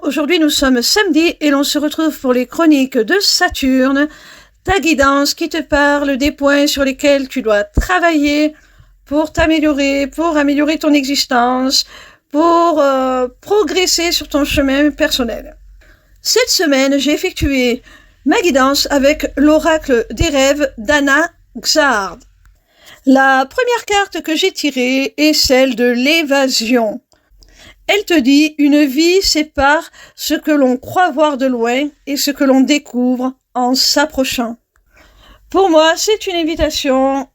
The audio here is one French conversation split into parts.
Aujourd'hui nous sommes samedi et l'on se retrouve pour les chroniques de Saturne, ta guidance qui te parle des points sur lesquels tu dois travailler pour t'améliorer, pour améliorer ton existence, pour progresser sur ton chemin personnel. Cette semaine, j'ai effectué ma guidance avec l'oracle des rêves d'Anna Xard. La première carte que j'ai tirée est celle de l'évasion. Elle te dit « Une vie sépare ce que l'on croit voir de loin et ce que l'on découvre en s'approchant. » Pour moi, c'est une invitation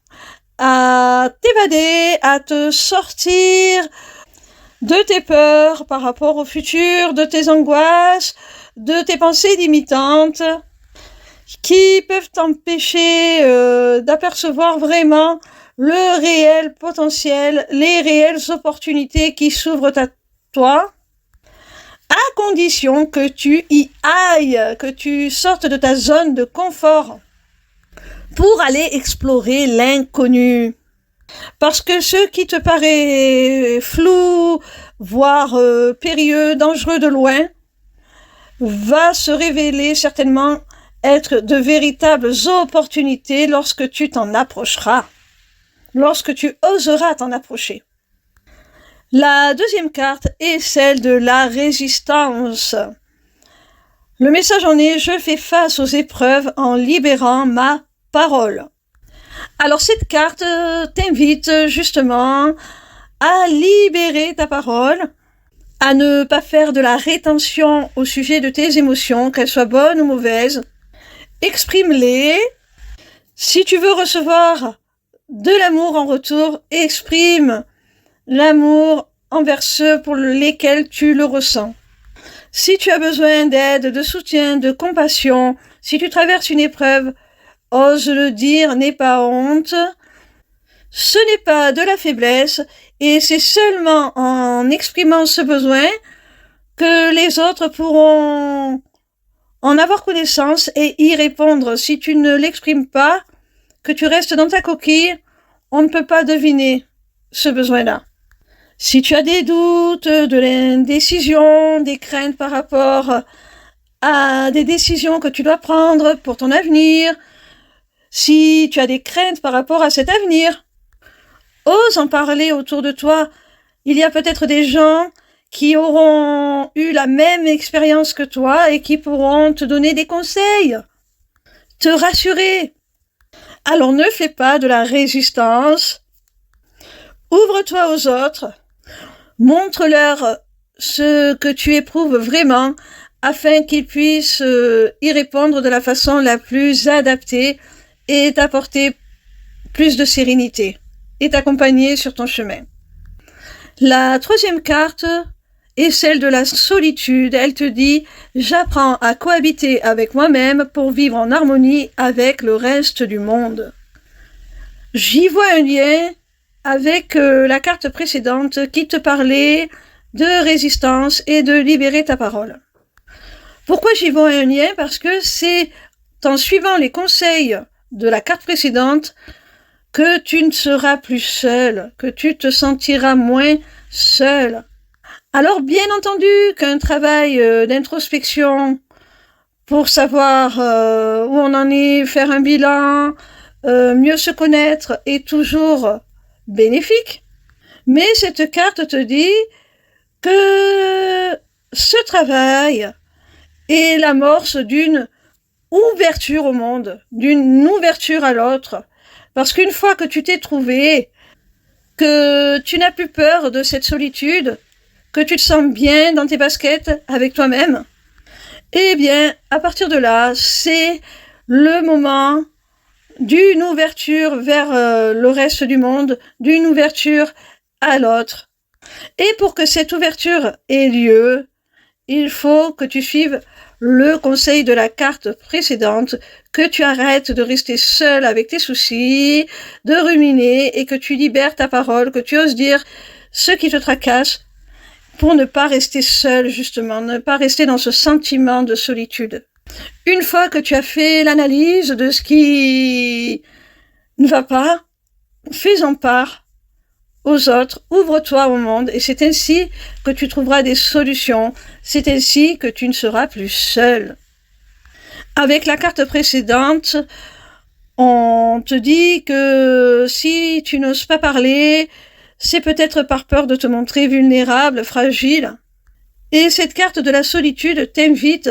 à t'évader, à te sortir de tes peurs par rapport au futur, de tes angoisses, de tes pensées limitantes qui peuvent t'empêcher d'apercevoir vraiment le réel potentiel, les réelles opportunités qui s'ouvrent à toi, à condition que tu y ailles, que tu sortes de ta zone de confort pour aller explorer l'inconnu. Parce que ce qui te paraît flou, voire périlleux, dangereux de loin, va se révéler certainement être de véritables opportunités lorsque tu t'en approcheras, lorsque tu oseras t'en approcher. La deuxième carte est celle de la résistance. Le message en est « Je fais face aux épreuves en libérant ma parole ». Alors cette carte t'invite justement à libérer ta parole, à ne pas faire de la rétention au sujet de tes émotions, qu'elles soient bonnes ou mauvaises. Exprime-les. Si tu veux recevoir de l'amour en retour, exprime l'amour envers ceux pour lesquels tu le ressens. Si tu as besoin d'aide, de soutien, de compassion, si tu traverses une épreuve, ose le dire, n'aie pas honte. Ce n'est pas de la faiblesse et c'est seulement en exprimant ce besoin que les autres pourront en avoir connaissance et y répondre. Si tu ne l'exprimes pas, que tu restes dans ta coquille, on ne peut pas deviner ce besoin-là. Si tu as des doutes, de l'indécision, des craintes par rapport à des décisions que tu dois prendre pour ton avenir, si tu as des craintes par rapport à cet avenir, ose en parler autour de toi. Il y a peut-être des gens qui auront eu la même expérience que toi et qui pourront te donner des conseils, te rassurer. Alors ne fais pas de la résistance. Ouvre-toi aux autres. Montre-leur ce que tu éprouves vraiment afin qu'ils puissent y répondre de la façon la plus adaptée et t'apporter plus de sérénité et t'accompagner sur ton chemin. La troisième carte est celle de la solitude. Elle te dit « J'apprends à cohabiter avec moi-même pour vivre en harmonie avec le reste du monde ». J'y vois un lien avec la carte précédente qui te parlait de résistance et de libérer ta parole. Pourquoi j'y vois un lien? Parce que c'est en suivant les conseils de la carte précédente que tu ne seras plus seul, que tu te sentiras moins seul. Alors bien entendu qu'un travail d'introspection pour savoir où on en est, faire un bilan, mieux se connaître est toujours bénéfique. Mais cette carte te dit que ce travail est l'amorce d'une ouverture au monde, d'une ouverture à l'autre. Parce qu'une fois que tu t'es trouvé, que tu n'as plus peur de cette solitude, que tu te sens bien dans tes baskets avec toi-même, eh bien, à partir de là, c'est le moment d'une ouverture vers le reste du monde, d'une ouverture à l'autre. Et pour que cette ouverture ait lieu, il faut que tu suives le conseil de la carte précédente, que tu arrêtes de rester seul avec tes soucis, de ruminer et que tu libères ta parole, que tu oses dire ce qui te tracasse pour ne pas rester seul justement, ne pas rester dans ce sentiment de solitude. Une fois que tu as fait l'analyse de ce qui ne va pas, fais-en part aux autres, ouvre-toi au monde, et c'est ainsi que tu trouveras des solutions, c'est ainsi que tu ne seras plus seul. Avec la carte précédente, on te dit que si tu n'oses pas parler, c'est peut-être par peur de te montrer vulnérable, fragile. Et cette carte de la solitude t'invite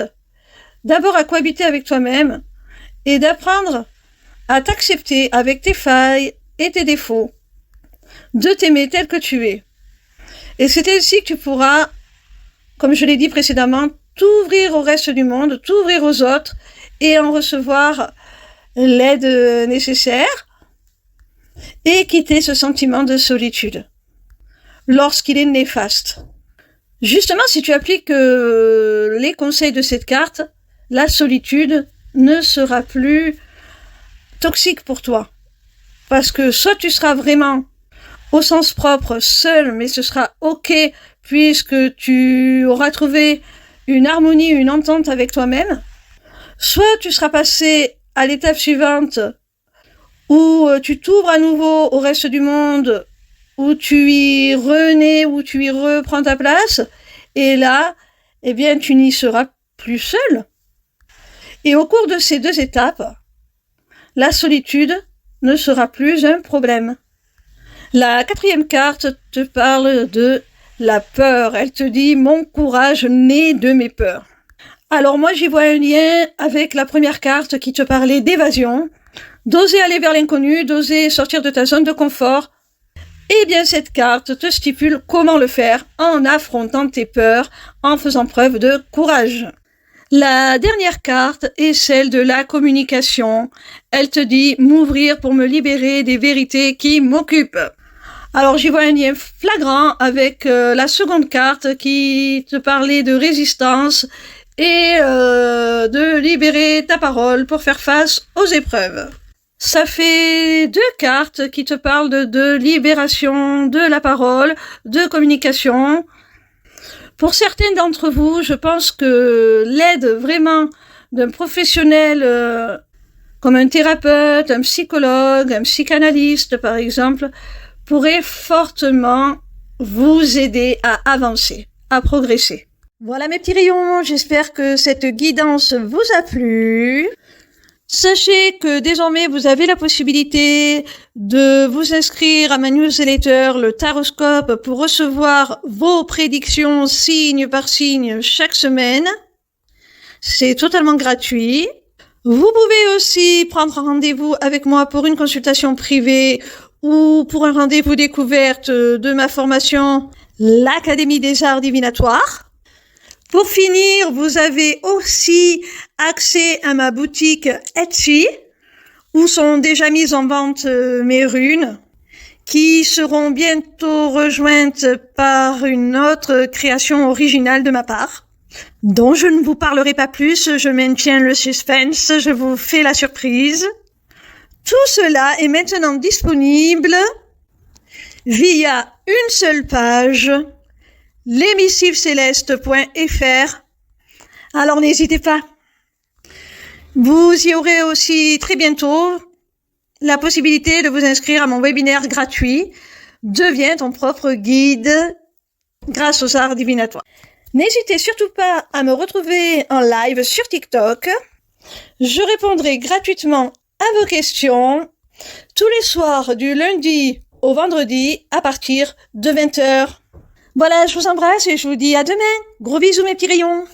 d'abord à cohabiter avec toi-même et d'apprendre à t'accepter avec tes failles et tes défauts, de t'aimer tel que tu es. Et c'est ainsi que tu pourras, comme je l'ai dit précédemment, t'ouvrir au reste du monde, t'ouvrir aux autres et en recevoir l'aide nécessaire et quitter ce sentiment de solitude lorsqu'il est néfaste. Justement, si tu appliques les conseils de cette carte, la solitude ne sera plus toxique pour toi. Parce que soit tu seras vraiment, au sens propre, seul, mais ce sera ok, puisque tu auras trouvé une harmonie, une entente avec toi-même. Soit tu seras passé à l'étape suivante, où tu t'ouvres à nouveau au reste du monde, où tu y renais, où tu y reprends ta place, et là, eh bien, tu n'y seras plus seul. Et au cours de ces deux étapes, la solitude ne sera plus un problème. La quatrième carte te parle de la peur. Elle te dit « Mon courage naît de mes peurs ». Alors moi, j'y vois un lien avec la première carte qui te parlait d'évasion, d'oser aller vers l'inconnu, d'oser sortir de ta zone de confort. Eh bien, cette carte te stipule comment le faire en affrontant tes peurs, en faisant preuve de courage. La dernière carte est celle de la communication. Elle te dit « m'ouvrir pour me libérer des vérités qui m'occupent ». Alors j'y vois un lien flagrant avec la seconde carte qui te parlait de résistance et de libérer ta parole pour faire face aux épreuves. Ça fait deux cartes qui te parlent de libération de la parole, de communication. Pour certains d'entre vous, je pense que l'aide vraiment d'un professionnel comme un thérapeute, un psychologue, un psychanalyste par exemple, pourrait fortement vous aider à avancer, à progresser. Voilà mes petits rayons, j'espère que cette guidance vous a plu. Sachez que désormais vous avez la possibilité de vous inscrire à ma newsletter, le Taroscope, pour recevoir vos prédictions signe par signe chaque semaine. C'est totalement gratuit. Vous pouvez aussi prendre rendez-vous avec moi pour une consultation privée ou pour un rendez-vous découverte de ma formation, l'Académie des Arts Divinatoires. Pour finir, vous avez aussi accès à ma boutique Etsy, où sont déjà mises en vente mes runes, qui seront bientôt rejointes par une autre création originale de ma part, dont je ne vous parlerai pas plus, je maintiens le suspense, je vous fais la surprise. Tout cela est maintenant disponible via une seule page, lesmissivescélestes.fr. Alors n'hésitez pas. Vous y aurez aussi très bientôt la possibilité de vous inscrire à mon webinaire gratuit « Deviens ton propre guide grâce aux arts divinatoires ». N'hésitez surtout pas à me retrouver en live sur TikTok. Je répondrai gratuitement à vos questions tous les soirs du lundi au vendredi à partir de 20h. Voilà, je vous embrasse et je vous dis à demain. Gros bisous mes petits rayons.